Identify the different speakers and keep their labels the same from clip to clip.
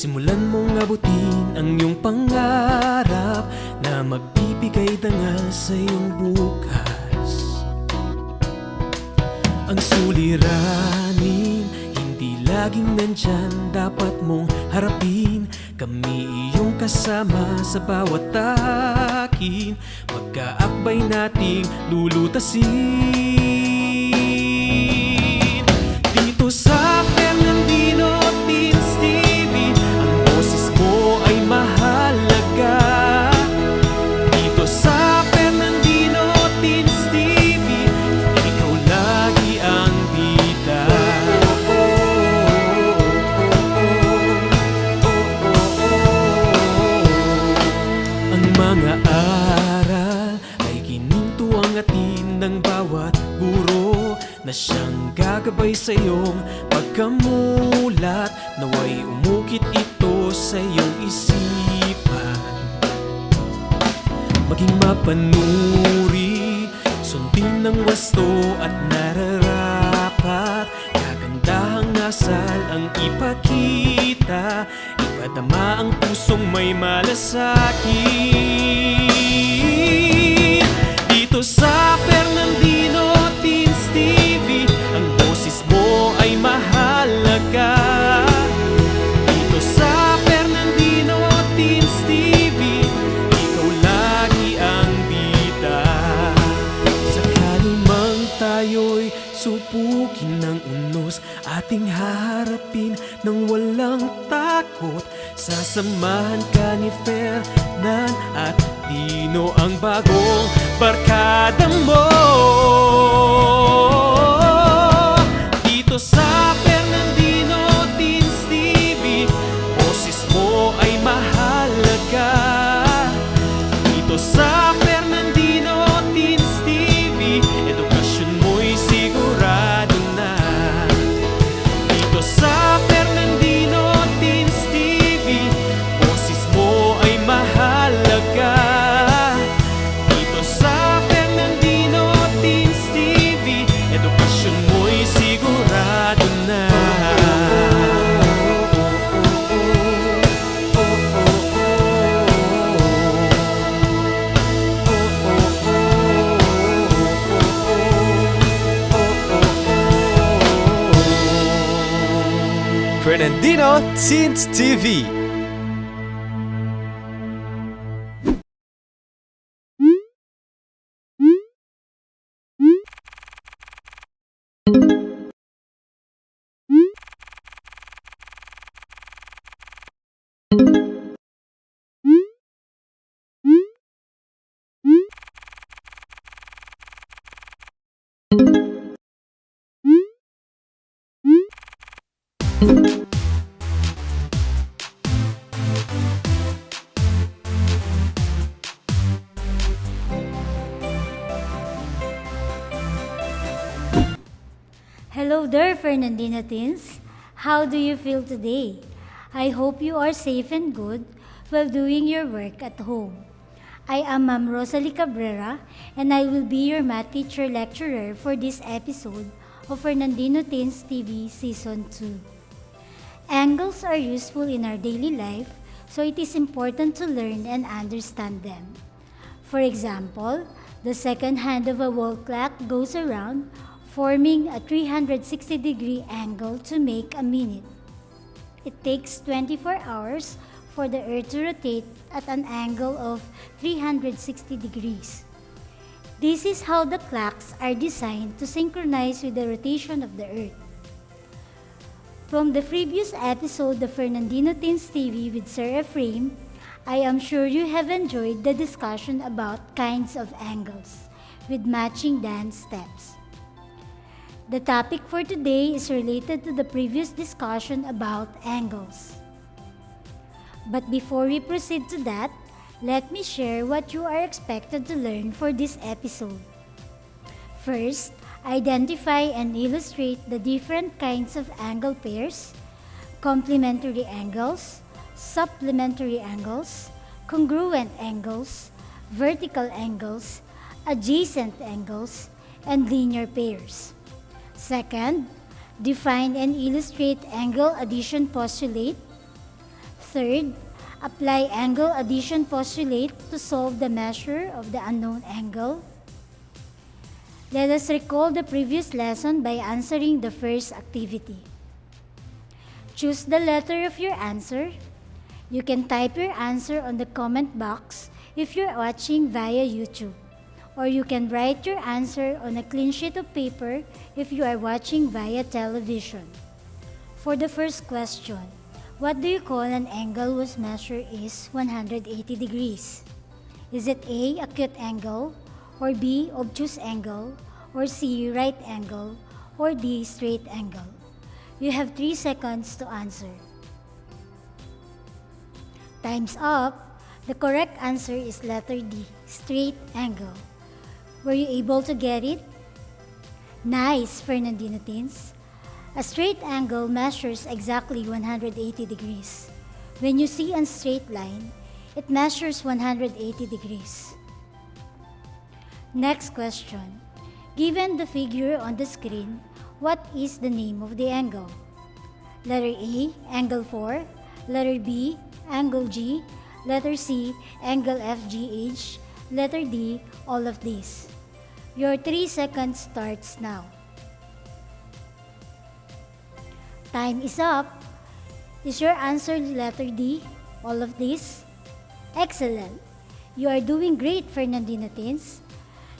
Speaker 1: Simulan mong abutin ang iyong pangarap na magbibigay dangal sa iyong bukas. Ang suliranin, hindi laging nandyan, dapat mong harapin. Kami iyong kasama sa bawat akin, magkaakbay nating lulutasin. Dito sa Fernandino Teens TV, ang boses mo ay mahalaga. Dito sa Fernandino Teens TV, ikaw lagi ang bida. Ang mga aral ay ginintuang atin ng bawat guro na siyang gagabay sa iyong pagkamulat. Naway umukit ito sa iyong isipan, maging mapanuri, sundin ng wasto at nararapat. Kagandahang asal ang ipakita, ipadama ang pusong may malasakit. Dito sa Fernandino Teens TV, ang boses mo ay mahalaga. Dito sa Fernandino Teens TV, ikaw lagi ang bida. Sakali mang tayo'y subukin ng unos, ating haharapin ng walang takot. Sasamahan ka ni Fernan at Dino, ang bagong barkada mo. Dito sa Fernandino Teens TV, boses mo ay mahalaga. Dito sa Fernandino Teens TV, edukasyon mo'y sigurado na. Dito sa Fernandino Teens TV, boses mo ay mahalaga. Dito sa Fernandino Teens TV, edukasyon mo'y sigurado na.
Speaker 2: Fernandino Teens TV.
Speaker 3: Hello there, Fernandino Teens. How do you feel today? I hope you are safe and good while doing your work at home. I am Ma'am Rosalie Cabrera, and I will be your math teacher lecturer for this episode of Fernandino Teens TV Season 2. Angles are useful in our daily life, so it is important to learn and understand them. For example, the second hand of a wall clock goes around, forming a 360-degree angle to make a minute. It takes 24 hours for the Earth to rotate at an angle of 360 degrees. This is how the clocks are designed to synchronize with the rotation of the Earth. From the previous episode of Fernandino Teens TV with Sir Ephraim, I am sure you have enjoyed the discussion about kinds of angles with matching dance steps. The topic for today is related to the previous discussion about angles. But before we proceed to that, let me share what you are expected to learn for this episode. First, identify and illustrate the different kinds of angle pairs, complementary angles, supplementary angles, congruent angles, vertical angles, adjacent angles, and linear pairs. Second, define and illustrate angle addition postulate. Third, apply angle addition postulate to solve the measure of the unknown angle. Let us recall the previous lesson by answering the first activity. Choose the letter of your answer. You can type your answer on the comment box if you're watching via YouTube, or you can write your answer on a clean sheet of paper if you are watching via television. For the first question, what do you call an angle whose measure is 180 degrees? Is it A, acute angle, or B, obtuse angle, or C, right angle, or D, straight angle? You have 3 seconds to answer. Time's up. The correct answer is letter D, straight angle. Were you able to get it? Nice, Fernandino teens. A straight angle measures exactly 180 degrees. When you see a straight line, it measures 180 degrees. Next question. Given the figure on the screen, what is the name of the angle? Letter A, angle 4. Letter B, angle G. Letter C, angle FGH. Letter D, all of these. Your 3 seconds starts now. Time is up. Is your answer letter D, all of these? Excellent. You are doing great, Fernandino teens.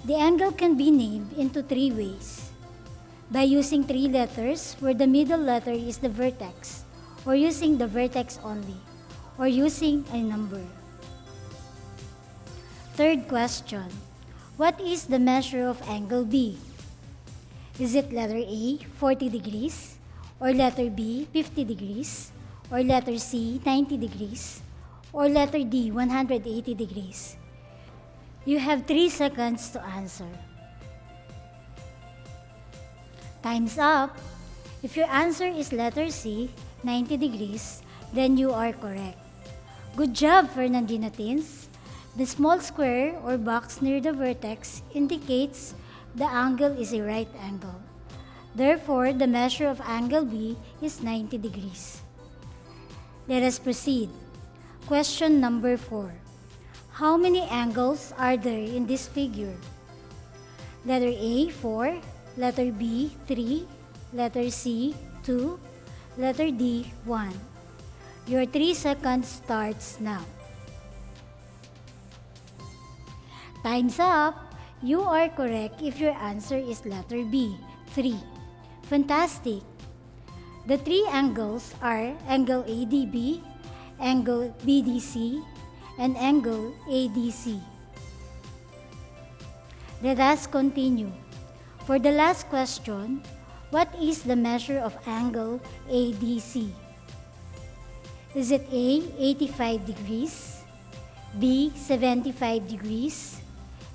Speaker 3: The angle can be named into 3 ways. By using 3 letters where the middle letter is the vertex, or using the vertex only, or using a number. Third question. What is the measure of angle B? Is it letter A, 40 degrees, or letter B, 50 degrees, or letter C, 90 degrees, or letter D, 180 degrees? You have 3 seconds to answer. Time's up. If your answer is letter C, 90 degrees, then you are correct. Good job, Fernandino teens. The small square or box near the vertex indicates the angle is a right angle. Therefore, the measure of angle B is 90 degrees. Let us proceed. Question number 4. How many angles are there in this figure? Letter A, 4. Letter B, 3. Letter C, 2. Letter D, 1. Your 3 seconds starts now. Time's up. You are correct if your answer is letter B, 3. Fantastic. The 3 angles are angle ADB, angle BDC, and angle ADC. Let us continue. For the last question, what is the measure of angle ADC? Is it A, 85 degrees, B, 75 degrees,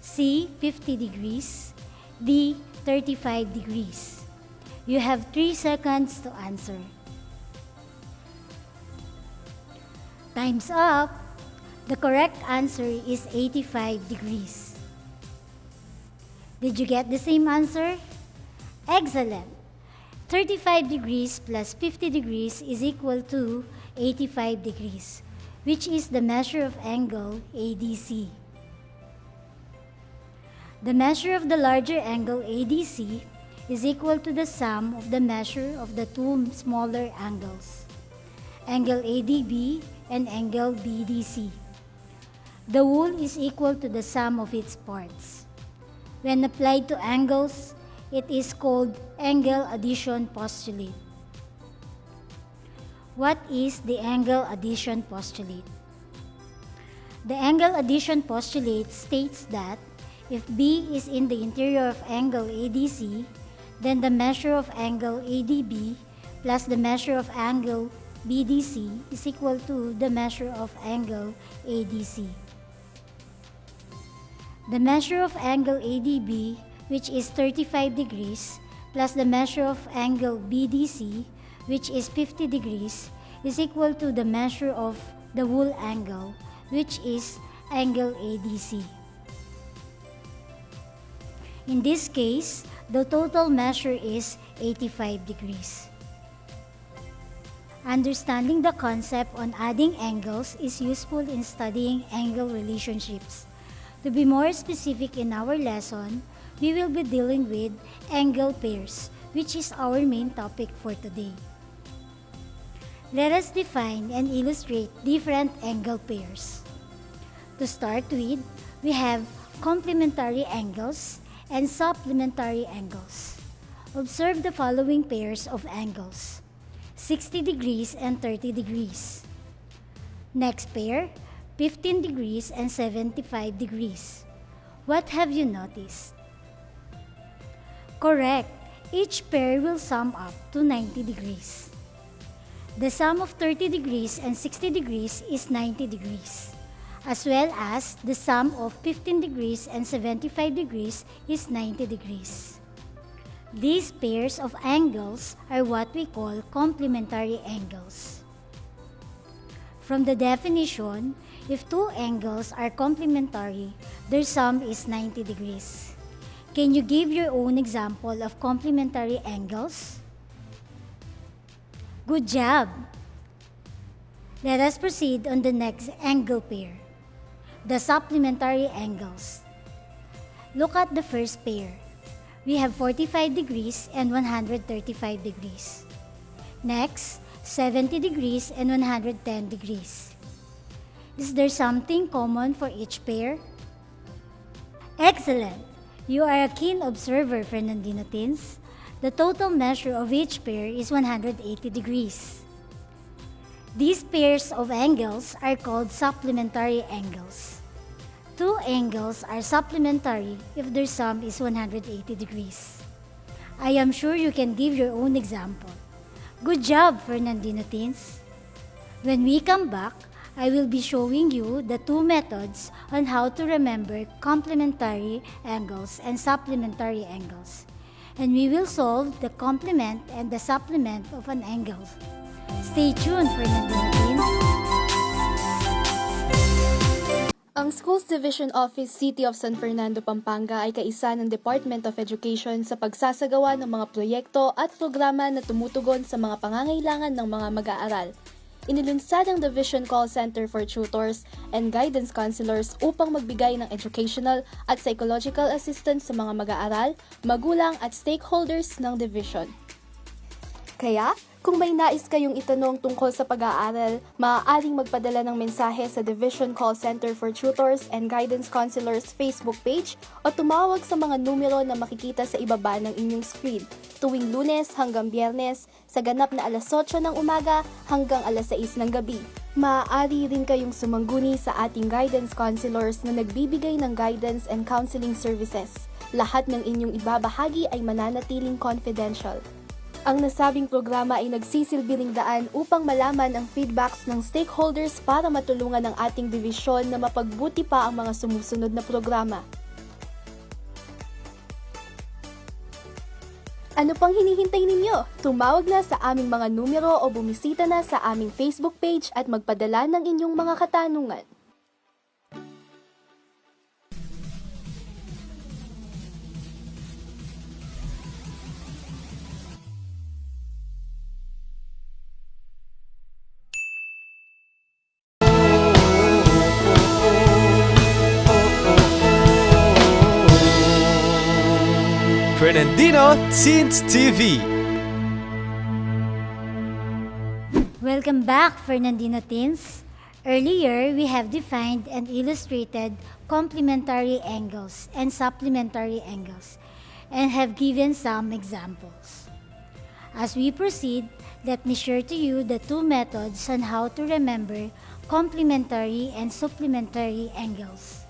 Speaker 3: C, 50 degrees, D, 35 degrees? You have 3 seconds to answer. Time's up. The correct answer is 85 degrees. Did you get the same answer? Excellent. 35 degrees plus 50 degrees is equal to 85 degrees, which is the measure of angle ADC. The measure of the larger angle ADC is equal to the sum of the measure of the 2 smaller angles, angle ADB and angle BDC. The whole is equal to the sum of its parts. When applied to angles, it is called angle addition postulate. What is the angle addition postulate? The angle addition postulate states that if B is in the interior of angle ADC, then the measure of angle ADB plus the measure of angle BDC is equal to the measure of angle ADC. The measure of angle ADB, which is 35 degrees, plus the measure of angle BDC, which is 50 degrees, is equal to the measure of the whole angle, which is angle ADC. In this case, the total measure is 85 degrees. Understanding the concept on adding angles is useful in studying angle relationships. To be more specific in our lesson, we will be dealing with angle pairs, which is our main topic for today. Let us define and illustrate different angle pairs. To start with, we have complementary angles and supplementary angles. Observe the following pairs of angles: 60 degrees and 30 degrees. Next pair, 15 degrees and 75 degrees. What have you noticed? Correct, each pair will sum up to 90 degrees. The sum of 30 degrees and 60 degrees is 90 degrees, as well as the sum of 15 degrees and 75 degrees is 90 degrees. These pairs of angles are what we call complementary angles. From the definition, if two angles are complementary, their sum is 90 degrees. Can you give your own example of complementary angles? Good job! Let us proceed on the next angle pair, the supplementary angles. Look at the first pair. We have 45 degrees and 135 degrees. Next, 70 degrees and 110 degrees. Is there something common for each pair? Excellent! You are a keen observer, Fernandino teens. The total measure of each pair is 180 degrees. These pairs of angles are called supplementary angles. Two angles are supplementary if their sum is 180 degrees. I am sure you can give your own example. Good job, Fernandino teens. When we come back, I will be showing you the two methods on how to remember complementary angles and supplementary angles. And we will solve the complement and the supplement of an angle. Stay tuned, Fernandino teens.
Speaker 4: Ang Schools Division Office City of San Fernando, Pampanga ay kaisa ng Department of Education sa pagsasagawa ng mga proyekto at programa na tumutugon sa mga pangangailangan ng mga mag-aaral. Inilunsad ang Division Call Center for Tutors and Guidance Counselors upang magbigay ng educational at psychological assistance sa mga mag-aaral, magulang at stakeholders ng division. Kaya, kung may nais kayong itanong tungkol sa pag-aaral, maaaring magpadala ng mensahe sa Division Call Center for Tutors and Guidance Counselors Facebook page o tumawag sa mga numero na makikita sa ibaba ng inyong screen tuwing Lunes hanggang Biyernes sa ganap na alas 8 ng umaga hanggang alas 6 ng gabi. Maaari rin kayong sumangguni sa ating guidance counselors na nagbibigay ng guidance and counseling services. Lahat ng inyong ibabahagi ay mananatiling confidential. Ang nasabing programa ay nagsisilbing daan upang malaman ang feedbacks ng stakeholders para matulungan ang ating divisyon na mapagbuti pa ang mga sumusunod na programa. Ano pang hinihintay ninyo? Tumawag na sa aming mga numero o bumisita na sa aming Facebook page at magpadala ng inyong mga katanungan.
Speaker 2: Fernandino Teens TV.
Speaker 3: Welcome back, Fernandino teens. Earlier, we have defined and illustrated complementary angles and supplementary angles and have given some examples. As we proceed, let me share to you the two methods on how to remember complementary and supplementary angles.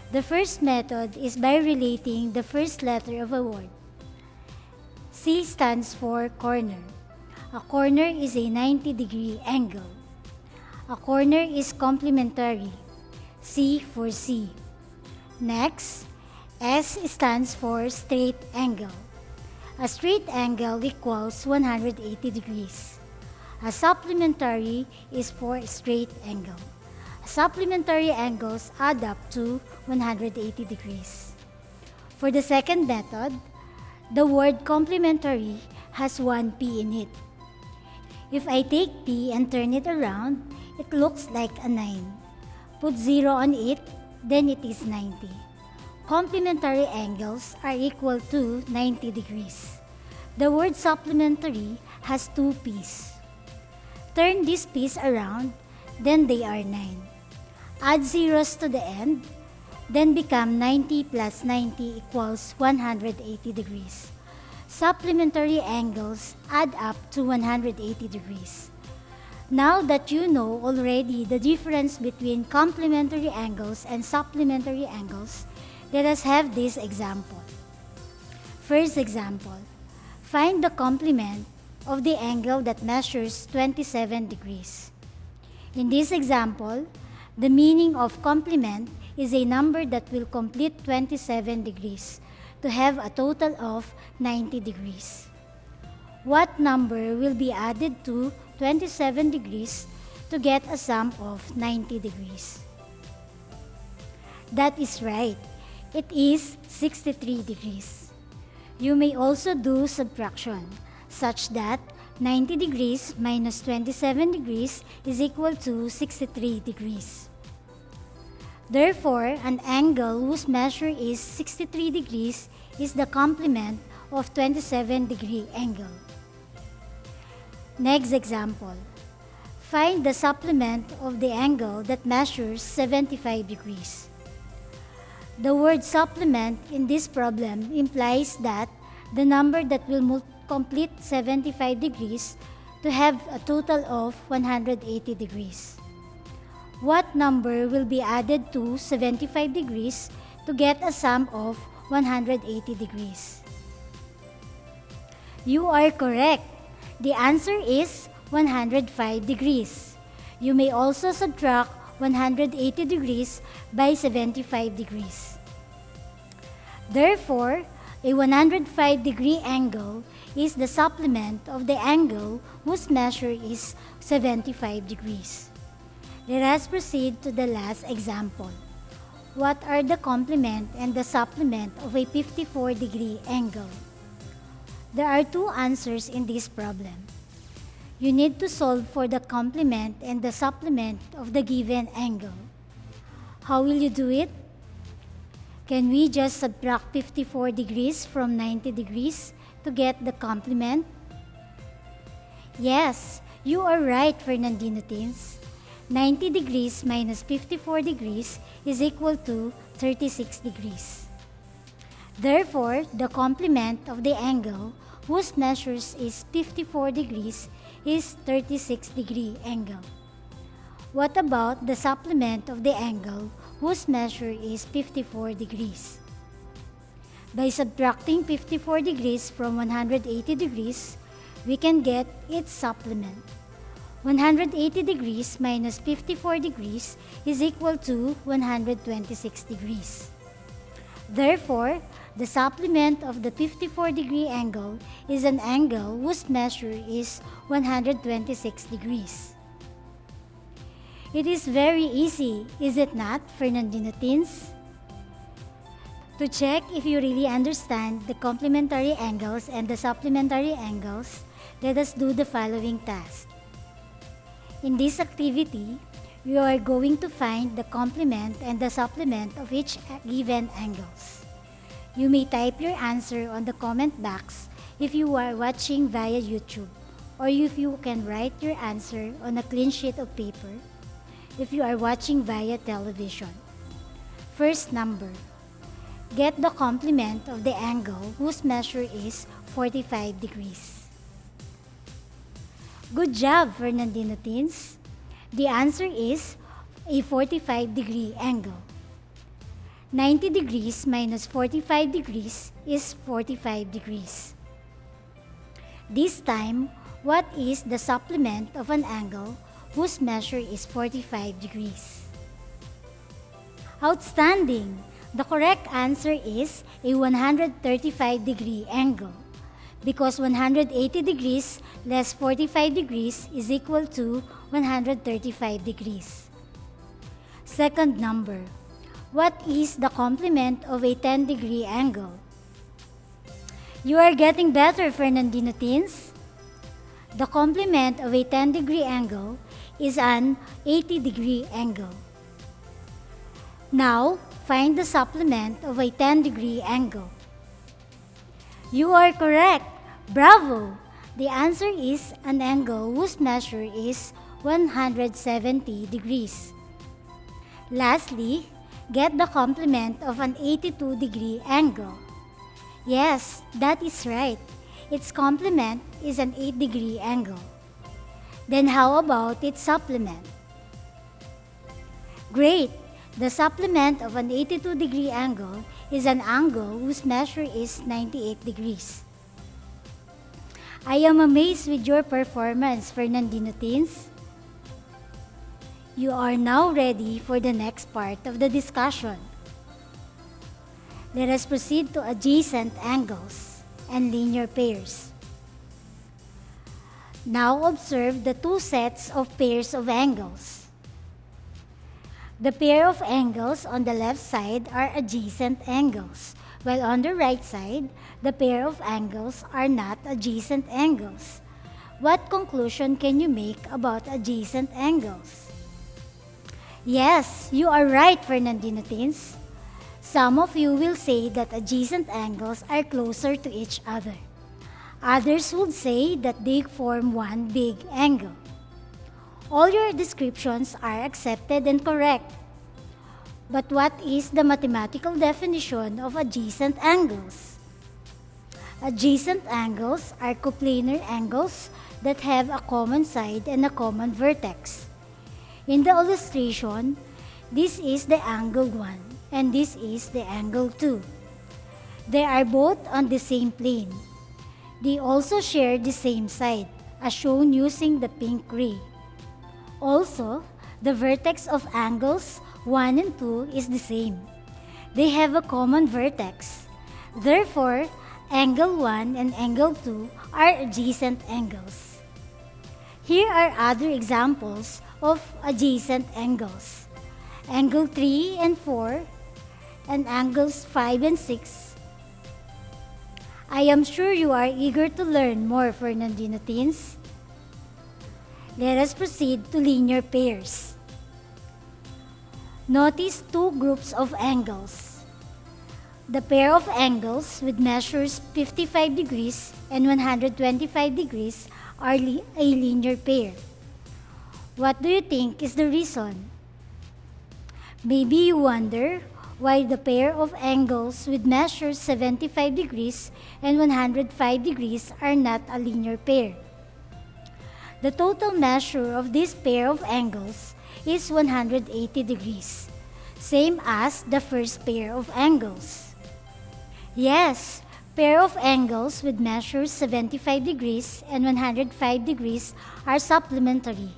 Speaker 3: The first method is by relating the first letter of a word. C stands for corner. A corner is a 90-degree angle. A corner is complementary. C for C. Next, S stands for straight angle. A straight angle equals 180 degrees. A supplementary is for straight angle. Supplementary angles add up to 180 degrees. For the second method, the word complementary has one P in it. If I take P and turn it around, it looks like a 9. Put 0 on it, then it is 90. Complementary angles are equal to 90 degrees. The word supplementary has 2 P's. Turn this piece around, then they are 9. Add zeros to the end, then become 90 plus 90 equals 180 degrees. Supplementary angles add up to 180 degrees. Now that you know already the difference between complementary angles and supplementary angles, let us have this example. First example, find the complement of the angle that measures 27 degrees. In this example, the meaning of complement is a number that will complete 27 degrees to have a total of 90 degrees. What number will be added to 27 degrees to get a sum of 90 degrees? That is right. It is 63 degrees. You may also do subtraction, such that 90 degrees minus 27 degrees is equal to 63 degrees. Therefore, an angle whose measure is 63 degrees is the complement of 27 degree angle. Next example. Find the supplement of the angle that measures 75 degrees. The word supplement in this problem implies that the number that will complete 75 degrees to have a total of 180 degrees. What number will be added to 75 degrees to get a sum of 180 degrees? You are correct. The answer is 105 degrees. You may also subtract 180 degrees by 75 degrees. Therefore, a 105 degree angle is the supplement of the angle whose measure is 75 degrees. Let us proceed to the last example. What are the complement and the supplement of a 54 degree angle? There are 2 answers in this problem. You need to solve for the complement and the supplement of the given angle. How will you do it? Can we just subtract 54 degrees from 90 degrees to get the complement? Yes, you are right, Fernandino teens. 90 degrees minus 54 degrees is equal to 36 degrees. Therefore, the complement of the angle whose measures is 54 degrees is 36 degree angle. What about the supplement of the angle whose measure is 54 degrees? By subtracting 54 degrees from 180 degrees, we can get its supplement. 180 degrees minus 54 degrees is equal to 126 degrees. Therefore, the supplement of the 54 degree angle is an angle whose measure is 126 degrees. It is very easy, is it not, Fernandino teens? To check if you really understand the complementary angles and the supplementary angles, let us do the following task. In this activity, you are going to find the complement and the supplement of each given angles. You may type your answer on the comment box if you are watching via YouTube, or if you can write your answer on a clean sheet of paper if you are watching via television. First number. Get the complement of the angle whose measure is 45 degrees. Good job, Fernandino teens. The answer is a 45 degree angle. 90 degrees minus 45 degrees is 45 degrees. This time, what is the supplement of an angle whose measure is 45 degrees? Outstanding! The correct answer is a 135 degree angle, because 180 degrees less 45 degrees is equal to 135 degrees. Second number. What is the complement of a 10 degree angle? You are getting better, Fernandino teens. The complement of a 10-degree angle is an 80-degree angle. Now, find the supplement of a 10-degree angle. You are correct! Bravo! The answer is an angle whose measure is 170 degrees. Lastly, get the complement of an 82-degree angle. Yes, that is right. Its complement is an 8-degree angle. Then how about its supplement? Great! The supplement of an 82-degree angle is an angle whose measure is 98 degrees. I am amazed with your performance, Fernandino teens. You are now ready for the next part of the discussion. Let us proceed to adjacent angles and linear pairs. Now observe the two sets of pairs of angles. The pair of angles on the left side are adjacent angles, while on the right side, the pair of angles are not adjacent angles. What conclusion can you make about adjacent angles? Yes, you are right, Fernandino teens. Some of you will say that adjacent angles are closer to each other. Others would say that they form one big angle. All your descriptions are accepted and correct. But what is the mathematical definition of adjacent angles? Adjacent angles are coplanar angles that have a common side and a common vertex. In the illustration, this is the angle 1 and this is the angle 2. They are both on the same plane. They also share the same side, as shown using the pink ray. Also, the vertex of angles 1 and 2 is the same. They have a common vertex. Therefore, angle 1 and angle 2 are adjacent angles. Here are other examples of adjacent angles. Angle 3 and 4 and angles 5 and 6. I am sure you are eager to learn more, Fernandino teens. Let us proceed to linear pairs. Notice two groups of angles. The pair of angles with measures 55 degrees and 125 degrees are a linear pair. What do you think is the reason? Maybe you wonder why the pair of angles with measures 75 degrees and 105 degrees are not a linear pair. The total measure of this pair of angles is 180 degrees, same as the first pair of angles. Yes, pair of angles with measures 75 degrees and 105 degrees are supplementary,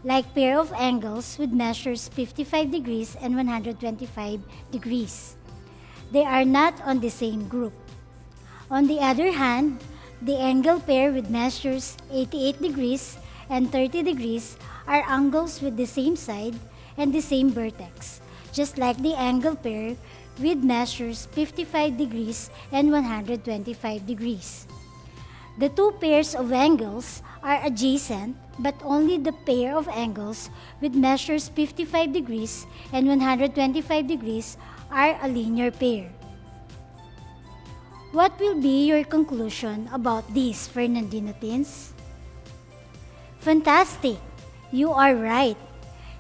Speaker 3: like pair of angles with measures 55 degrees and 125 degrees. They are not on the same group. On the other hand, the angle pair with measures 88 degrees and 30 degrees are angles with the same side and the same vertex, just like the angle pair with measures 55 degrees and 125 degrees. The two pairs of angles are adjacent, but only the pair of angles with measures 55 degrees and 125 degrees are a linear pair. What will be your conclusion about these, Fernandino teens? Fantastic! You are right.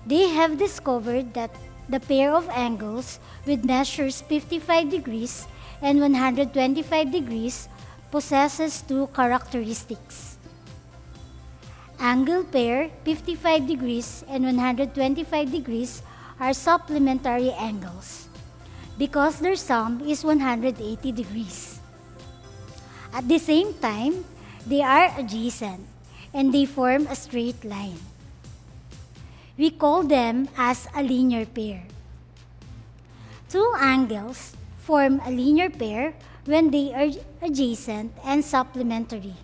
Speaker 3: They have discovered that the pair of angles with measures 55 degrees and 125 degrees possesses two characteristics. Angle pair 55 degrees and 125 degrees are supplementary angles because their sum is 180 degrees. At the same time, they are adjacent and they form a straight line. We call them as a linear pair. Two angles form a linear pair when they are adjacent and supplementary.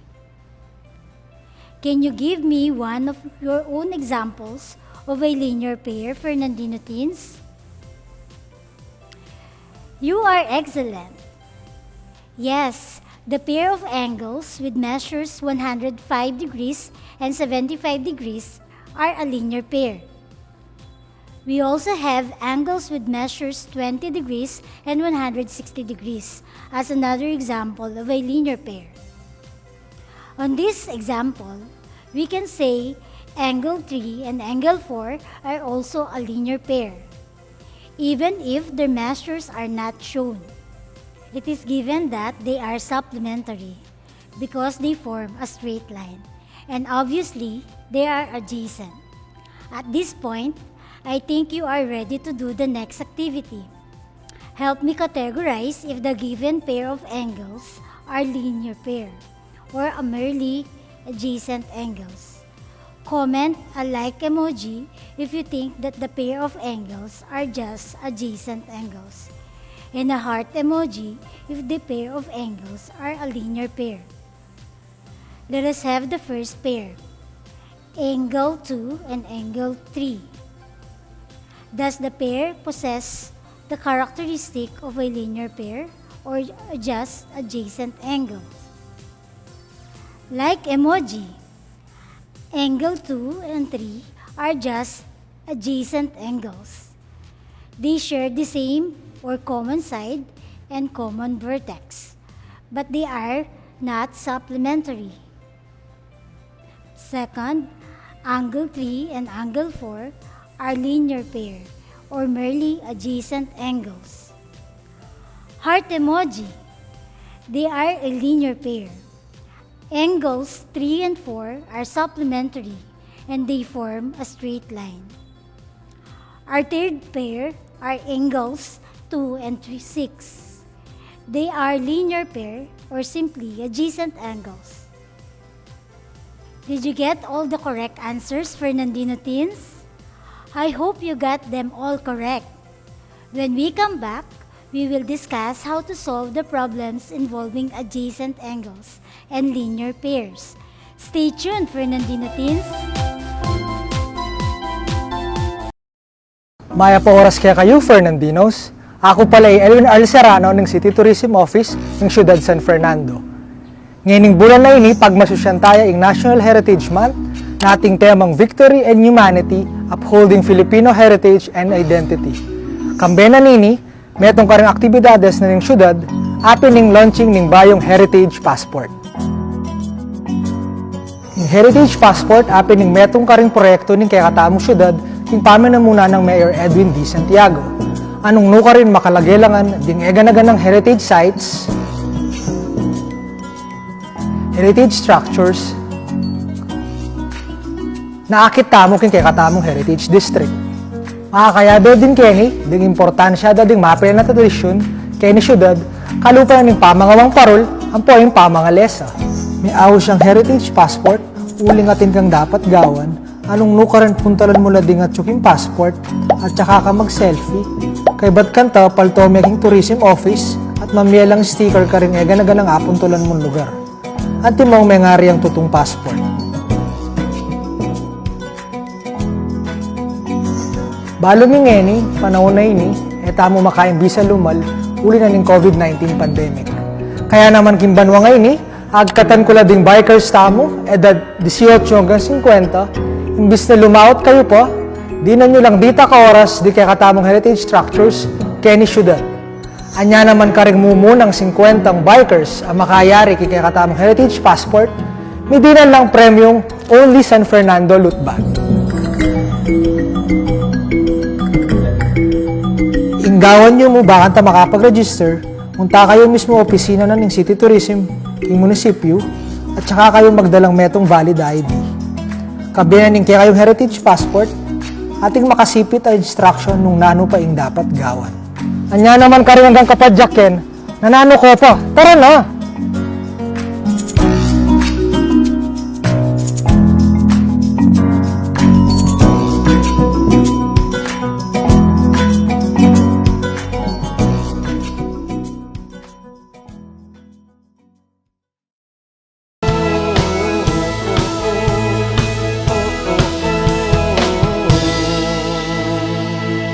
Speaker 3: Can you give me one of your own examples of a linear pair, Fernandino teens? You are excellent. Yes, The pair of angles with measures 105 degrees and 75 degrees are a linear pair. We also have angles with measures 20 degrees and 160 degrees as another example of a linear pair. On this example, we can say angle 3 and angle 4 are also a linear pair, even if their measures are not shown. It is given that they are supplementary because they form a straight line, and obviously, they are adjacent. At this point, I think you are ready to do the next activity. Help me categorize if the given pair of angles are linear pair or a merely adjacent angles. Comment a like emoji if you think that the pair of angles are just adjacent angles, and a heart emoji if the pair of angles are a linear pair. Let us have the first pair, angle 2 and angle 3. Does the pair possess the characteristic of a linear pair or just adjacent angles? Like emoji, angle 2 and 3 are just adjacent angles. They share the same or common side and common vertex, but they are not supplementary. Second, angle 3 and angle 4 are linear pair or merely adjacent angles. Heart emoji, they are a linear pair. Angles 3 and 4 are supplementary and they form a straight line. Our third pair are angles 2 and 6. They are linear pair or simply adjacent angles. Did you get all the correct answers, Fernandino teens? I hope you got them all correct. When we come back, we will discuss how to solve the problems involving adjacent angles and linear pairs. Stay tuned, Fernandino teens!
Speaker 5: Maya po oras kaya kayo, Fernandinos. Ako pala ay Elwin Arl Serrano ng City Tourism Office ng Siyudad San Fernando. Ngayong bulan na ini, pagmasusyan tayo ang National Heritage Month na ating temang Victory and Humanity, Upholding Filipino Heritage and Identity. Kambena nini, metong karang aktibidades na ng siyudad, apin ng launching ng bayong Heritage Passport. Yung Heritage Passport, apin ng metong karing proyekto ng kaya katamong siyudad, yung paminamuna ng Mayor Edwin D. Santiago. Anong nuka rin makalagelangan ding eganagan ng heritage sites, heritage structures, naakit tamo kin kay katamong heritage district. Makakayabe din kini, ding importansya da ding mapil na tradisyon kay ni syudad, kalupa ng pamangawang parol, ang po yung pamangalesa. May aw siyang heritage passport, uling atin kang dapat gawan, anong nukaran puntalan mo lading at tsuking passport, at saka ka mag-selfie. Kay ba't kanta, palto making tourism office, at mamielang sticker ka rin eganagan ang apuntulan mong lugar. At timong may ngari ang tutong passport. Balo ngeni, panahon na ini, tamo makain bisa lumal, uli na ng COVID-19 pandemic. Kaya naman kimbanwa nga ini, agkatan ko ding bikers tamo, edad 18 hanggang 50, imbis na lumaot kayo po, di na nyo lang dita ka oras di kaya katamong heritage structures, kaya ni syudad. Anya naman karing mumo ng 50 bikers ang makayari kaya katamong heritage passport, midinan lang premyong Only San Fernando loot bag. Inggawan nyo mo bakit makapag-register, punta kayo mismo opisina na ng City Tourism, yung munisipyo, at saka kayo magdalang metong valid ID. Kabiyanin kaya kayong heritage passport, ating makasipit ang instruction nung nano pa ing dapat gawan. Anya naman ka rin hanggang kapadyakin, nanano ko pa, tara na!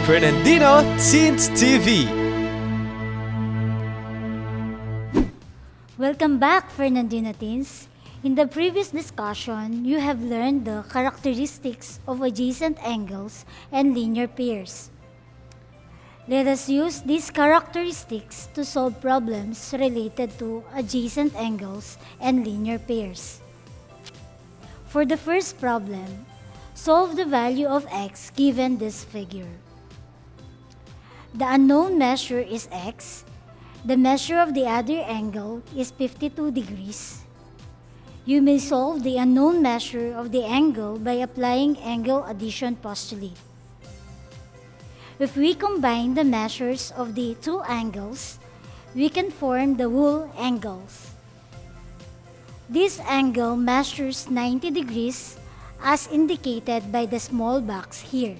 Speaker 2: Fernandino Teens TV.
Speaker 3: Welcome back, Fernandinatins. In the previous discussion, you have learned the characteristics of adjacent angles and linear pairs. Let us use these characteristics to solve problems related to adjacent angles and linear pairs. For the first problem, solve the value of x given this figure. The unknown measure is x. The measure of the other angle is 52 degrees. You may solve the unknown measure of the angle by applying angle addition postulate. If we combine the measures of the two angles, we can form the whole angles. This angle measures 90 degrees as indicated by the small box here.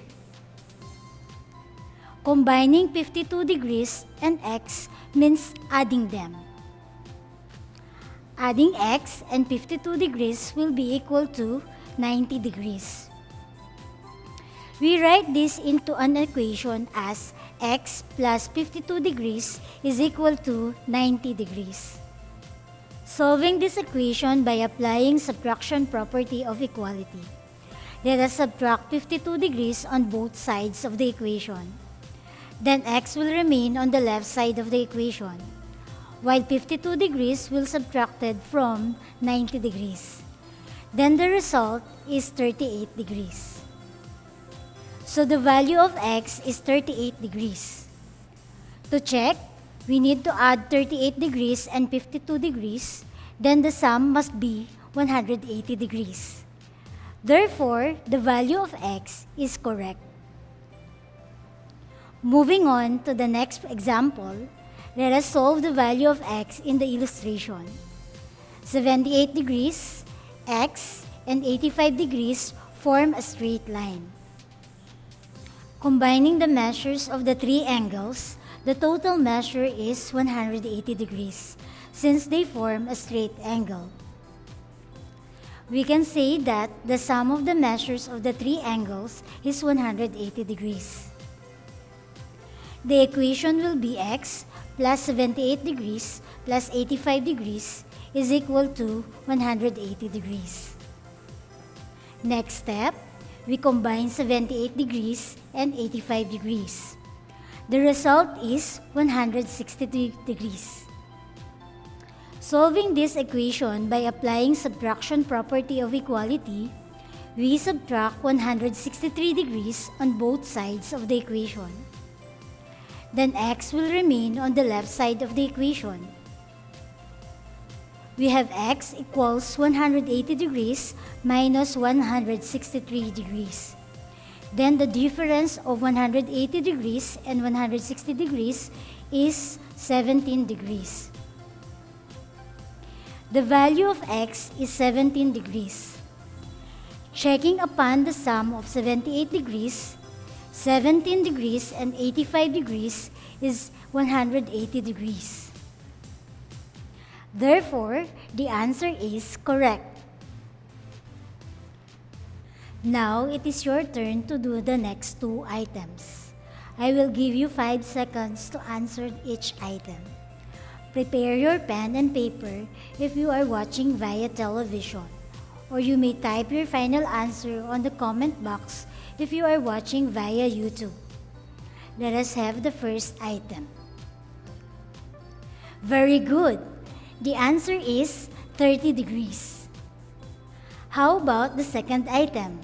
Speaker 3: Combining 52 degrees and x means adding them. Adding x and 52 degrees will be equal to 90 degrees. We write this into an equation as x plus 52 degrees is equal to 90 degrees. Solving this equation by applying subtraction property of equality. Let us subtract 52 degrees on both sides of the equation. Then x will remain on the left side of the equation, while 52 degrees will subtracted from 90 degrees. Then the result is 38 degrees. So the value of x is 38 degrees. To check, we need to add 38 degrees and 52 degrees, then the sum must be 180 degrees. Therefore, the value of x is correct. Moving on to the next example, let us solve the value of x in the illustration. 78 degrees, x, and 85 degrees form a straight line. Combining the measures of the three angles, the total measure is 180 degrees, since they form a straight angle. We can say that the sum of the measures of the three angles is 180 degrees. The equation will be x plus 78 degrees plus 85 degrees is equal to 180 degrees. Next step, we combine 78 degrees and 85 degrees. The result is 160 degrees. Solving this equation by applying subtraction property of equality, we subtract 163 degrees on both sides of the equation. Then x will remain on the left side of the equation. We have x equals 180 degrees minus 163 degrees. Then the difference of 180 degrees and 160 degrees is 17 degrees. The value of x is 17 degrees. Checking upon the sum of 78 degrees, 17 degrees and 85 degrees is 180 degrees. Therefore, the answer is correct. Now, it is your turn to do the next two items. I will give you 5 seconds to answer each item. Prepare your pen and paper if you are watching via television, or you may type your final answer on the comment box if you are watching via YouTube. Let us have the first item. Very good. The answer is 30 degrees. How about the second item?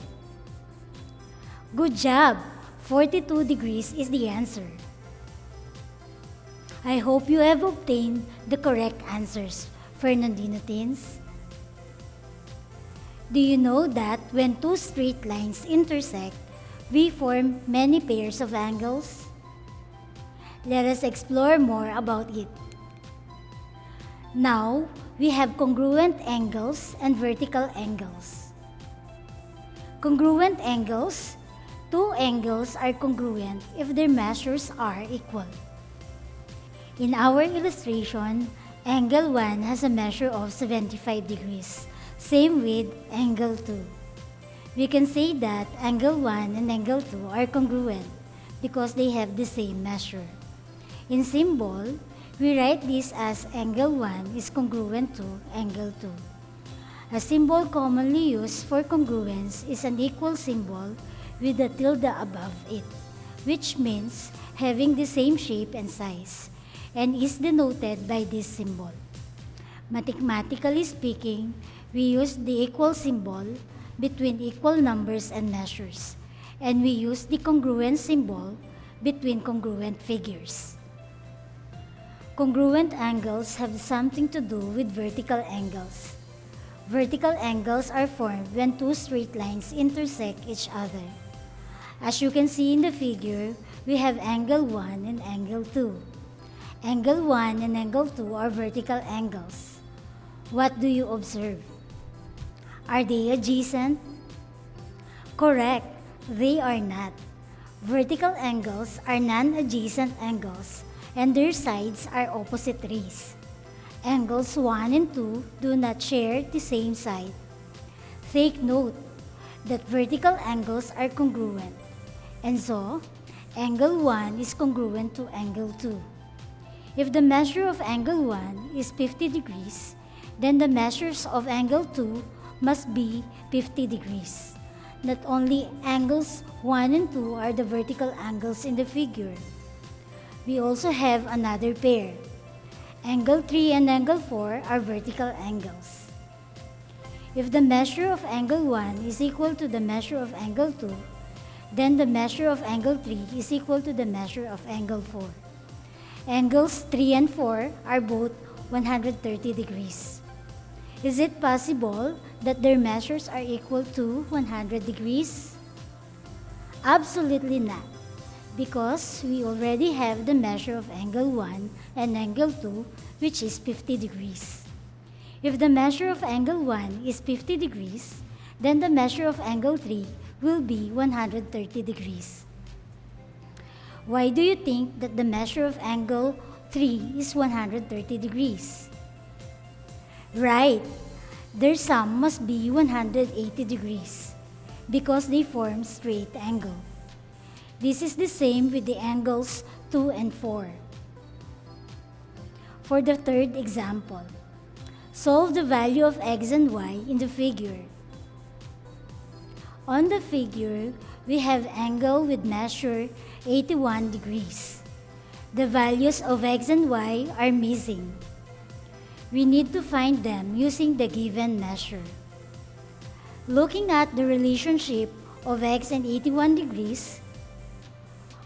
Speaker 3: Good job. 42 degrees is the answer. I hope you have obtained the correct answers, Fernandino teens. Do you know that when two straight lines intersect, we form many pairs of angles? Let us explore more about it. Now, we have congruent angles and vertical angles. Congruent angles. Two angles are congruent if their measures are equal. In our illustration, angle 1 has a measure of 75 degrees. Same with angle 2. We can say that angle 1 and angle 2 are congruent because they have the same measure. In symbol, We write this as angle 1 is congruent to angle 2. A symbol commonly used for congruence is an equal symbol with a tilde above it, which means having the same shape and size, and is denoted by this symbol. Mathematically speaking, we use the equal symbol between equal numbers and measures, and we use the congruent symbol between congruent figures. Congruent angles have something to do with vertical angles. Vertical angles are formed when two straight lines intersect each other. As you can see in the figure, we have angle 1 and angle 2. Angle 1 and angle 2 are vertical angles. What do you observe? Are they adjacent? Correct, they are not. Vertical angles are non-adjacent angles, and their sides are opposite rays. Angles 1 and 2 do not share the same side. Take note that vertical angles are congruent, and so angle 1 is congruent to angle 2. If the measure of angle 1 is 50 degrees, then the measures of angle 2 must be 50 degrees. Not only angles 1 and 2 are the vertical angles in the figure. We also have another pair. Angle 3 and angle 4 are vertical angles. If the measure of angle 1 is equal to the measure of angle 2, then the measure of angle 3 is equal to the measure of angle 4. Angles 3 and 4 are both 130 degrees. Is it possible that their measures are equal to 100 degrees? Absolutely not, because we already have the measure of angle 1 and angle 2, which is 50 degrees. If the measure of angle 1 is 50 degrees, then the measure of angle 3 will be 130 degrees. Why do you think that the measure of angle 3 is 130 degrees? Right, their sum must be 180 degrees because they form straight angle. This is the same with the angles 2 and 4. For the third example, solve the value of x and y in the figure. On the figure, we have angle with measure 81 degrees. The values of x and y are missing. We need to find them using the given measure. Looking at the relationship of x and 81 degrees,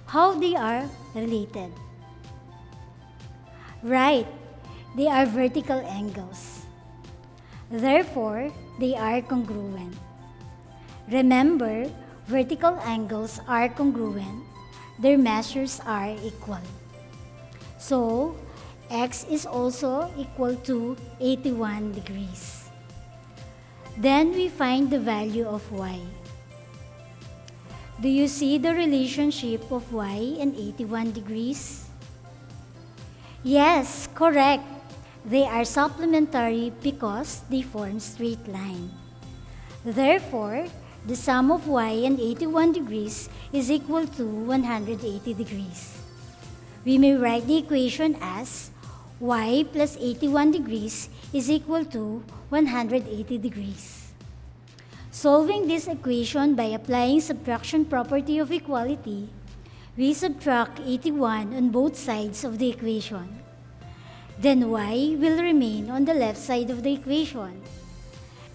Speaker 3: how they are related? Right, they are vertical angles. Therefore, they are congruent. Remember, vertical angles are congruent. Their measures are equal. So, x is also equal to 81 degrees. Then we find the value of y. Do you see the relationship of y and 81 degrees? Yes, correct. They are supplementary because they form straight line. Therefore, the sum of y and 81 degrees is equal to 180 degrees. We may write the equation as y plus 81 degrees is equal to 180 degrees. Solving this equation by applying subtraction property of equality, we subtract 81 on both sides of the equation. Then y will remain on the left side of the equation.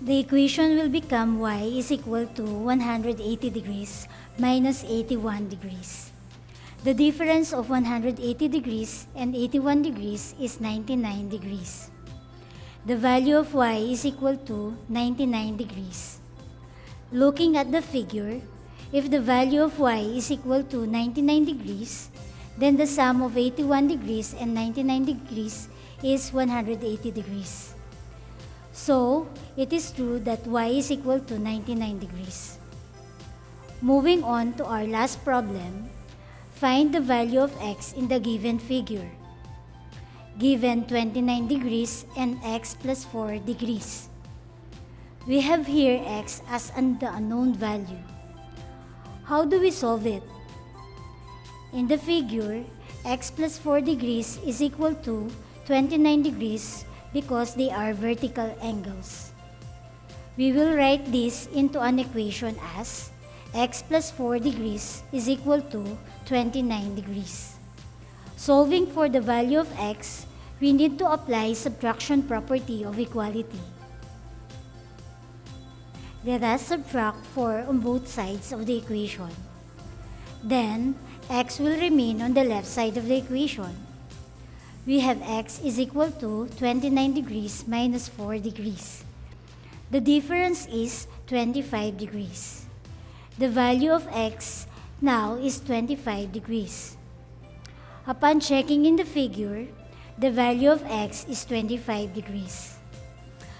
Speaker 3: The equation will become y is equal to 180 degrees minus 81 degrees. The difference of 180 degrees and 81 degrees is 99 degrees. The value of y is equal to 99 degrees. Looking at the figure, if the value of y is equal to 99 degrees, then the sum of 81 degrees and 99 degrees is 180 degrees. So, it is true that y is equal to 99 degrees. Moving on to our last problem, find the value of x in the given figure. Given 29 degrees and x plus 4 degrees. We have here x as the unknown value. How do we solve it? In the figure, x plus 4 degrees is equal to 29 degrees because they are vertical angles. We will write this into an equation as x plus 4 degrees is equal to 29 degrees. Solving for the value of x, we need to apply subtraction property of equality. Let us subtract 4 on both sides of the equation. Then, x will remain on the left side of the equation. We have x is equal to 29 degrees minus 4 degrees. The difference is 25 degrees. The value of x now is 25 degrees. Upon checking in the figure, the value of x is 25 degrees.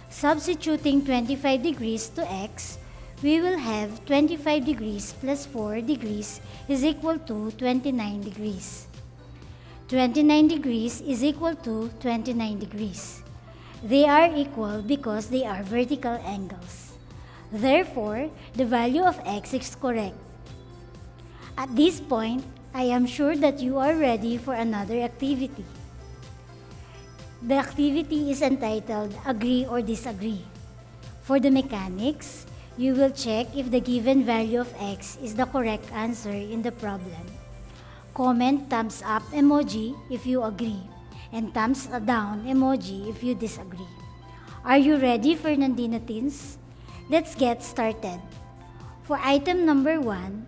Speaker 3: Substituting 25 degrees to x, we will have 25 degrees plus 4 degrees is equal to 29 degrees. 29 degrees is equal to 29 degrees. They are equal because they are vertical angles. Therefore, the value of x is correct. At this point, I am sure that you are ready for another activity. The activity is entitled Agree or Disagree. For the mechanics, you will check if the given value of x is the correct answer in the problem. Comment thumbs up emoji if you agree and thumbs down emoji if you disagree. Are you ready, Fernandina teens? Let's get started. For item number 1,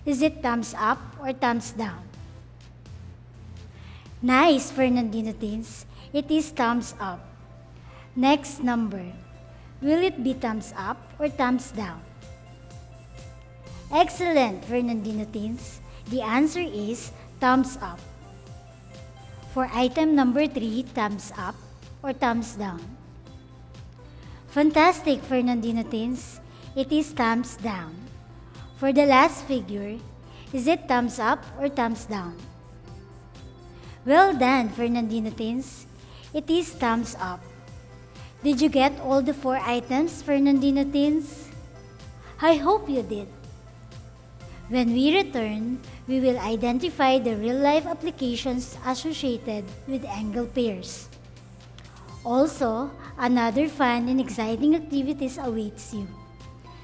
Speaker 3: is it thumbs up or thumbs down? Nice, Fernandina teens. It is thumbs up. Next number. Will it be thumbs up or thumbs down? Excellent, Fernandina teens. The answer is thumbs up. For item number 3, thumbs up or thumbs down? Fantastic, Fernandina teens. It is thumbs down. For the last figure, is it thumbs up or thumbs down? Well done, Fernandina teens. It is thumbs up. Did you get all the 4 items, Fernandina teens? I hope you did. When we return, we will identify the real-life applications associated with angle pairs. Also, another fun and exciting activities awaits you.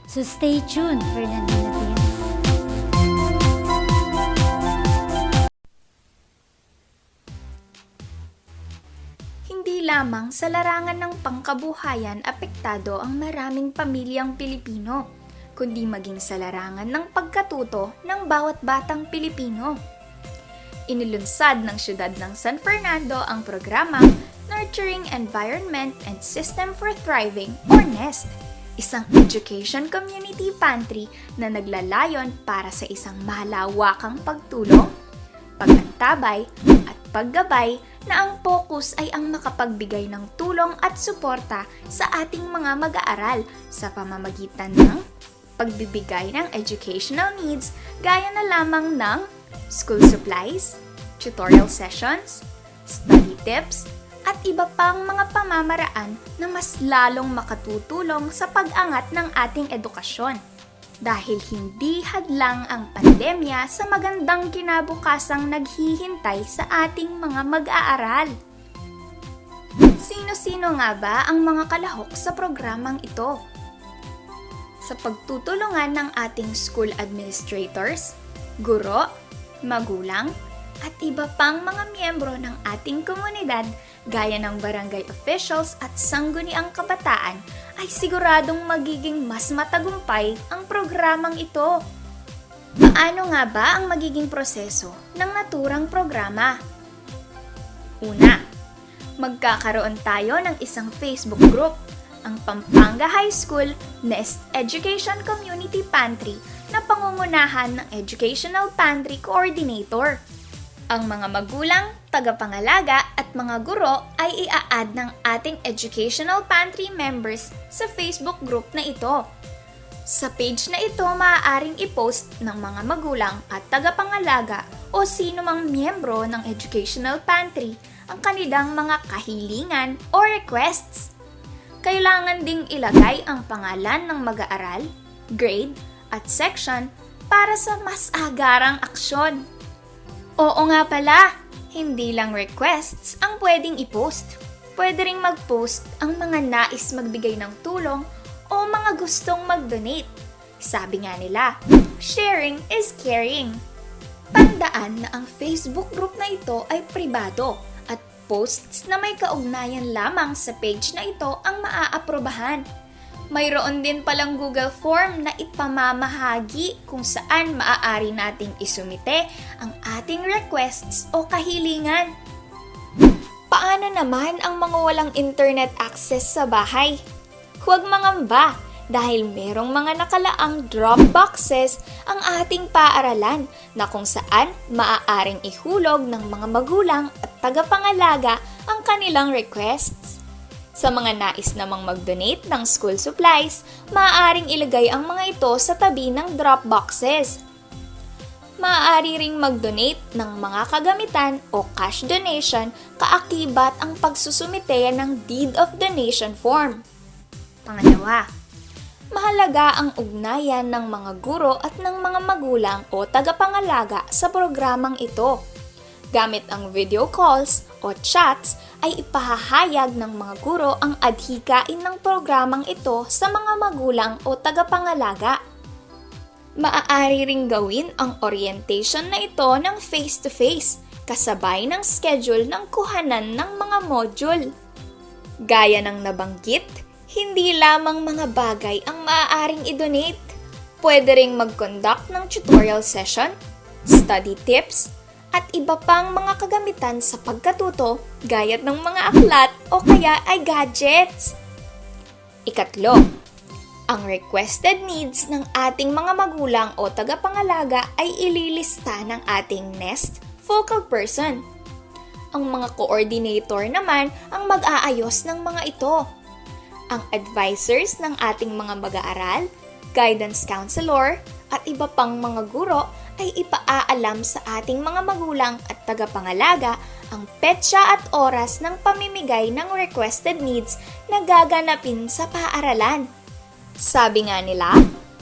Speaker 3: So stay tuned, Fernandina teens.
Speaker 6: Hindi lamang sa larangan ng pangkabuhayan apektado ang maraming pamilyang Pilipino, kundi maging sa larangan ng pagkatuto ng bawat batang Pilipino. Inilunsad ng siyudad ng San Fernando ang programang Nurturing Environment and System for Thriving or NEST, isang education community pantry na naglalayon para sa isang malawakang pagtulong, pagtantabay at paggabay na ang focus ay ang makapagbigay ng tulong at suporta sa ating mga mag-aaral sa pamamagitan ng pagbibigay ng educational needs gaya na lamang ng school supplies, tutorial sessions, study tips, at iba pang mga pamamaraan na mas lalong makatutulong sa pag-angat ng ating edukasyon. Dahil hindi hadlang ang pandemya sa magandang kinabukasang naghihintay sa ating mga mag-aaral. Sino-sino nga ba ang mga kalahok sa programang ito? Sa pagtutulungan ng ating school administrators, guro, magulang, at iba pang mga miyembro ng ating komunidad gaya ng barangay officials at sangguniang kabataan ay siguradong magiging mas matagumpay ang programang ito. Paano nga ba ang magiging proseso ng naturang programa? Una, magkakaroon tayo ng isang Facebook group, ang Pampanga High School NEST Education Community Pantry na pangungunahan ng Educational Pantry Coordinator. Ang mga magulang, tagapangalaga at mga guro ay ia-add ng ating Educational Pantry members sa Facebook group na ito. Sa page na ito maaaring i-post ng mga magulang at tagapangalaga o sino mang miyembro ng Educational Pantry ang kanilang mga kahilingan o requests. Kailangan ding ilagay ang pangalan ng mag-aaral, grade at section para sa mas agarang aksyon. Oo nga pala, Hindi lang requests ang pwedeng i-post. Pwede ring mag-post ang mga nais magbigay ng tulong o mga gustong mag-donate. Sabi nga nila, sharing is caring. Tandaan na ang Facebook group na ito ay pribado at posts na may kaugnayan lamang sa page na ito ang maaaprobahan. Mayroon din palang Google Form na ipamamahagi kung saan maaari nating isumite ang ating requests o kahilingan. Paano naman ang mga walang internet access sa bahay? Huwag mangamba dahil merong mga nakalaang drop boxes ang ating paaralan na kung saan maaaring ihulog ng mga magulang at tagapangalaga ang kanilang requests. Sa mga nais namang mag-donate ng school supplies, maaaring ilagay ang mga ito sa tabi ng drop boxes. Maaari ring mag-donate ng mga kagamitan o cash donation kaakibat ang pagsusumite ng deed of donation form. Pangalawa, mahalaga ang ugnayan ng mga guro at ng mga magulang o tagapangalaga sa programang ito. Gamit ang video calls o chats ay ipahahayag ng mga guro ang adhikain ng programang ito sa mga magulang o tagapangalaga. Maaari ring gawin ang orientation na ito ng face-to-face, kasabay ng schedule ng kuhanan ng mga module. Gaya ng nabanggit, hindi lamang mga bagay ang maaaring i-donate. Pwede ring mag-conduct ng tutorial session, study tips, at iba pang mga kagamitan sa pagkatuto gaya ng mga aklat o kaya ay gadgets. Ikatlo, ang requested needs ng ating mga magulang o tagapangalaga ay ililista ng ating NEST focal person. Ang mga coordinator naman ang mag-aayos ng mga ito. Ang advisors ng ating mga mag-aaral, guidance counselor, at iba pang mga guro ay ipaaalam sa ating mga magulang at tagapangalaga ang petsa at oras ng pamimigay ng requested needs na gaganapin sa paaralan. Sabi nga nila,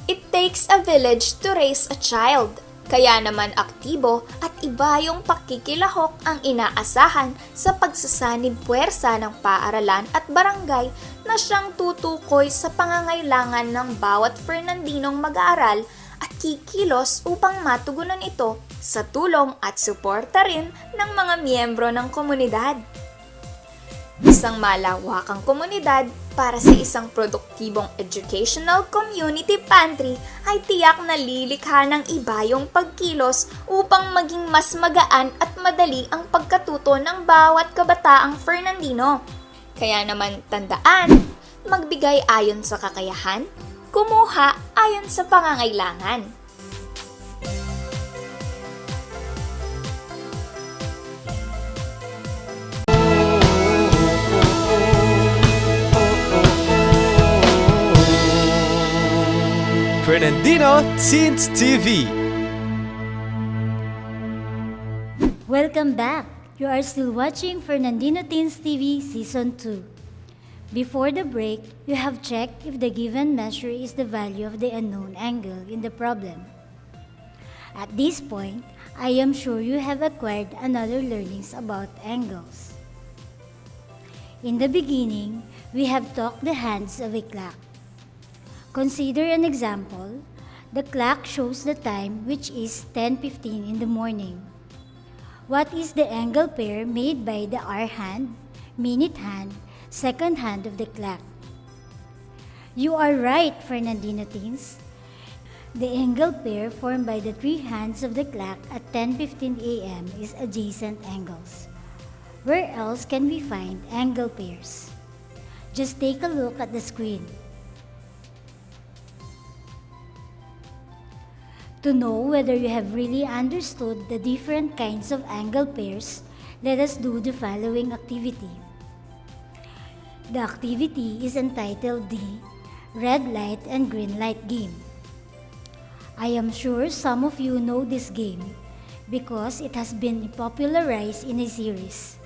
Speaker 6: it takes a village to raise a child. Kaya naman aktibo at iba yung pakikilahok ang inaasahan sa pagsasanib puwersa ng paaralan at barangay na siyang tutukoy sa pangangailangan ng bawat Fernandinong mag-aaral at kikilos upang matugunan ito sa tulong at suporta rin ng mga miyembro ng komunidad. Isang malawakang komunidad para sa isang produktibong educational community pantry ay tiyak na lilikha ng iba yung pagkilos upang maging mas magaan at madali ang pagkatuto ng bawat kabataang Fernandino. Kaya naman tandaan, magbigay ayon sa kakayahan, kumuha ayon sa pangangailangan.
Speaker 2: Fernandino Teens TV.
Speaker 3: Welcome back! You are still watching Fernandino Teens TV Season 2. Before the break, you have checked if the given measure is the value of the unknown angle in the problem. At this point, I am sure you have acquired another learnings about angles. In the beginning, we have talked the hands of a clock. Consider an example. The clock shows the time, which is 10:15 in the morning. What is the angle pair made by the hour hand, minute hand, second hand of the clock? You are right, Fernandino teens. The angle pair formed by the three hands of the clock at 10:15 a.m. is adjacent angles. Where else can we find angle pairs? Just take a look at the screen. To know whether you have really understood the different kinds of angle pairs, let us do the following activity. The activity is entitled the Red Light and Green Light Game. I am sure some of you know this game because it has been popularized in a series.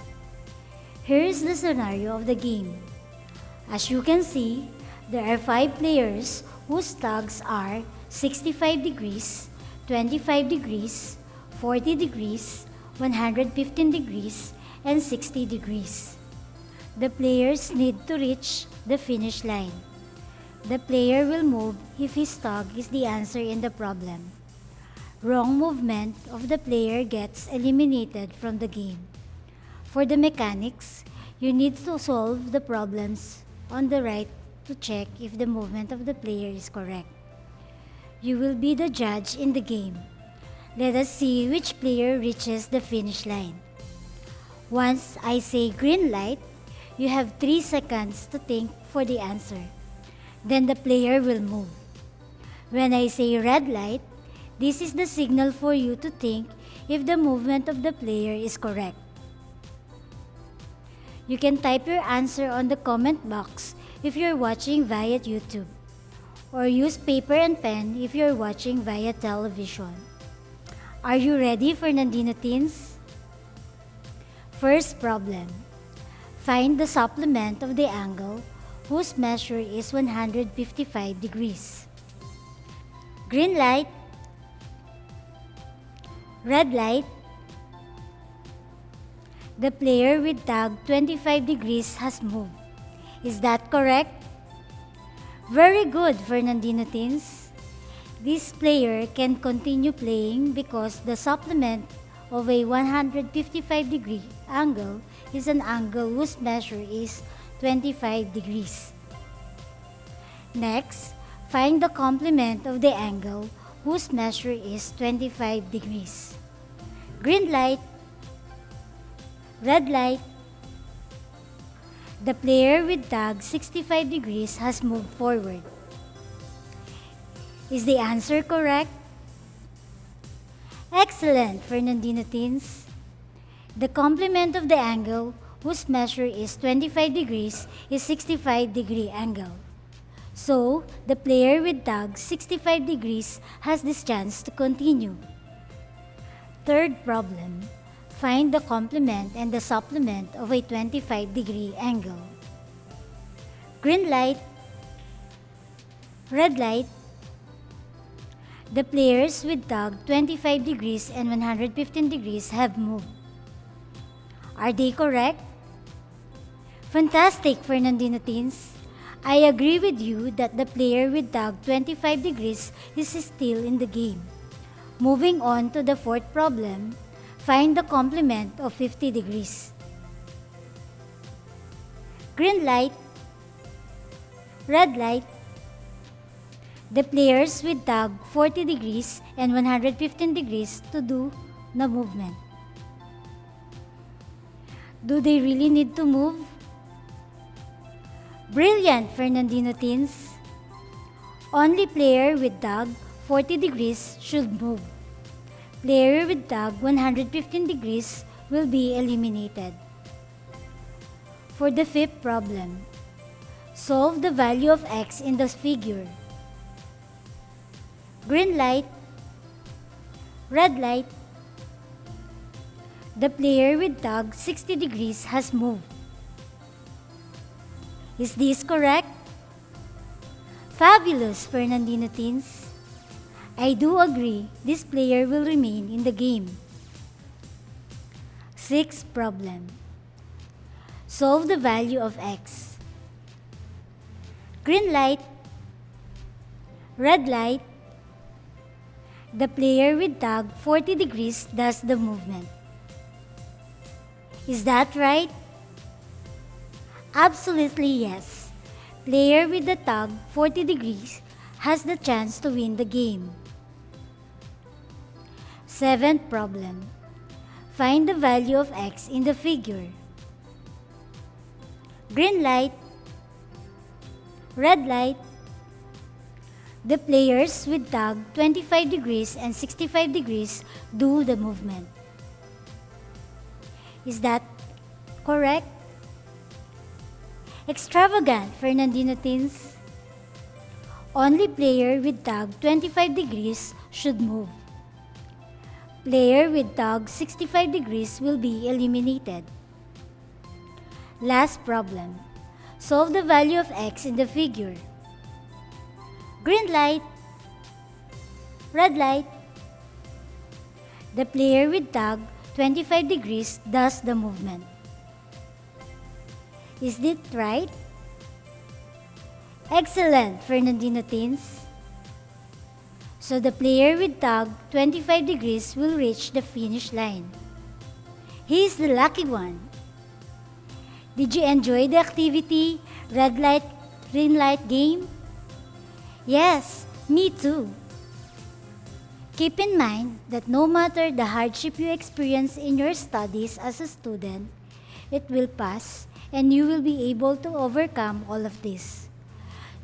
Speaker 3: Here is the scenario of the game. As you can see, there are 5 players whose tags are 65 degrees, 25 degrees, 40 degrees, 115 degrees, and 60 degrees. The players need to reach the finish line. The player will move if his dog is the answer in the problem. Wrong movement of the player gets eliminated from the game. For the mechanics, you need to solve the problems on the right to check if the movement of the player is correct. You will be the judge in the game. Let us see which player reaches the finish line. Once I say green light, you have 3 seconds to think for the answer. Then the player will move. When I say red light, this is the signal for you to think if the movement of the player is correct. You can type your answer on the comment box if you're watching via YouTube, or use paper and pen if you're watching via television. Are you ready for Nandino Teens? First problem. Find the supplement of the angle whose measure is 155 degrees. Green light, red light. The player with tag 25 degrees has moved. Is that correct? Very good, Fernandino Teens. This player can continue playing because the supplement of a 155 degree angle is an angle whose measure is 25 degrees. Next, find the complement of the angle whose measure is 25 degrees. Green light, red light. The player with tag 65 degrees has moved forward. Is the answer correct? Excellent, Fernandino Teens. The complement of the angle whose measure is 25 degrees is 65 degree angle. So, the player with tag 65 degrees has this chance to continue. Third problem. Find the complement and the supplement of a 25 degree angle. Green light, red light. The players with tag 25 degrees and 115 degrees have moved. Are they correct? Fantastic, Fernandino Teens. I agree with you that the player with tag 25 degrees is still in the game. Moving on to the fourth problem, find the complement of 50 degrees. Green light, red light. The players with tag 40 degrees and 115 degrees to do the movement. Do they really need to move? Brilliant, Fernandino Teens. Only player with tag 40 degrees should move. Player with tag 115 degrees will be eliminated. For the fifth problem, solve the value of x in the figure. Green light, red light. The player with tag 60 degrees has moved. Is this correct? Fabulous, Fernandino Teens. I do agree this player will remain in the game. Sixth problem. Solve the value of x. Green light, red light. The player with tag 40 degrees does the movement. Is that right? Absolutely yes. Player with the tag 40 degrees has the chance to win the game. Seventh problem. Find the value of x in the figure. Green light, red light. The players with tag 25 degrees and 65 degrees do the movement. Is that correct? Extravagant, Fernandino Teens. Only player with tag 25 degrees should move. Player with tag 65 degrees will be eliminated. Last problem. Solve the value of x in the figure. Green light, red light. The player with tag 25 degrees does the movement. Is it right? Excellent, Fernandino teens. So the player with tag 25 degrees will reach the finish line. He is the lucky one. Did you enjoy the activity, red light, green light game? Yes, me too. Keep in mind that no matter the hardship you experience in your studies as a student, it will pass and you will be able to overcome all of this.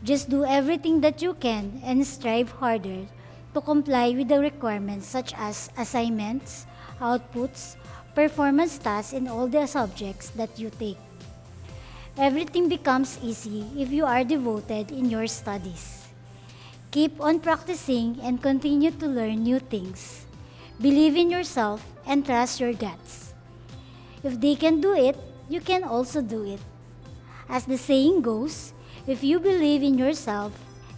Speaker 3: Just do everything that you can and strive harder to comply with the requirements such as assignments, outputs, performance tasks in all the subjects that you take. Everything becomes easy if you are devoted in your studies. Keep on practicing and continue to learn new things. Believe in yourself and trust your guts. If they can do it, you can also do it. As the saying goes, if you believe in yourself,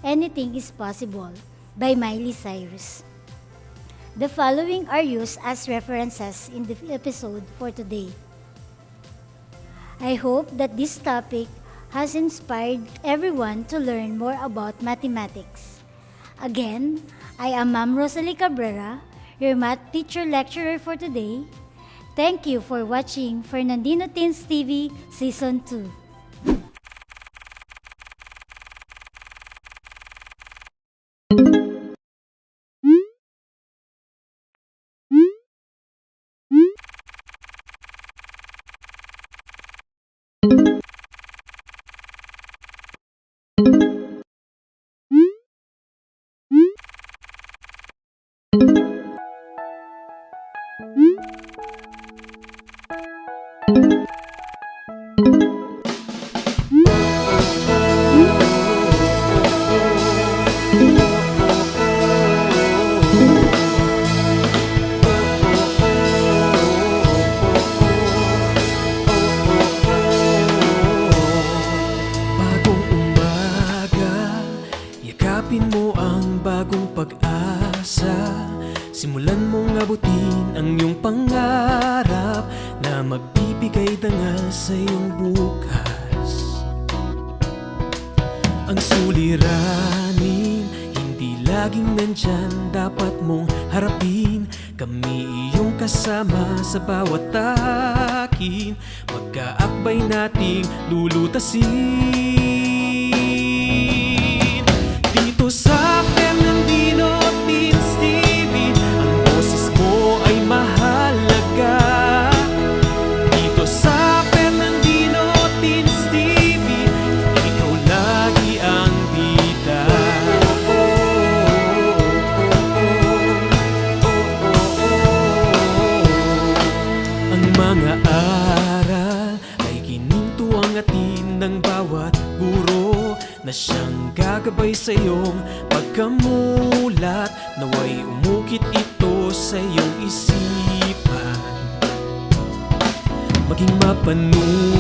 Speaker 3: anything is possible, by Miley Cyrus. The following are used as references in the episode for today. I hope that this topic has inspired everyone to learn more about mathematics. Again, I am Ma'am Rosalie Cabrera, your math teacher lecturer for today. Thank you for watching Fernandino Teens TV Season 2.
Speaker 1: Bagong umaga, yakapin mo ang bagong pag-asa. Simulan mong abutin ang iyong pangarap na magbibigay dangal sa iyong bukas. Ang suliranin, hindi laging nandyan, dapat mong harapin. Kami iyong kasama sa bawat takin, magkaakbay nating lulutasin. Dito sa Fernandino Teens TV, ang boses mo ay mahalaga. Dito sa Fernandino Teens TV, ikaw lagi ang bida. Ang mga aral ay gininto ang atin ng bawat guro na siyang gagabay sa iyong pagkamulat. Naway umukit ito sa iyong isipan, maging mapanuri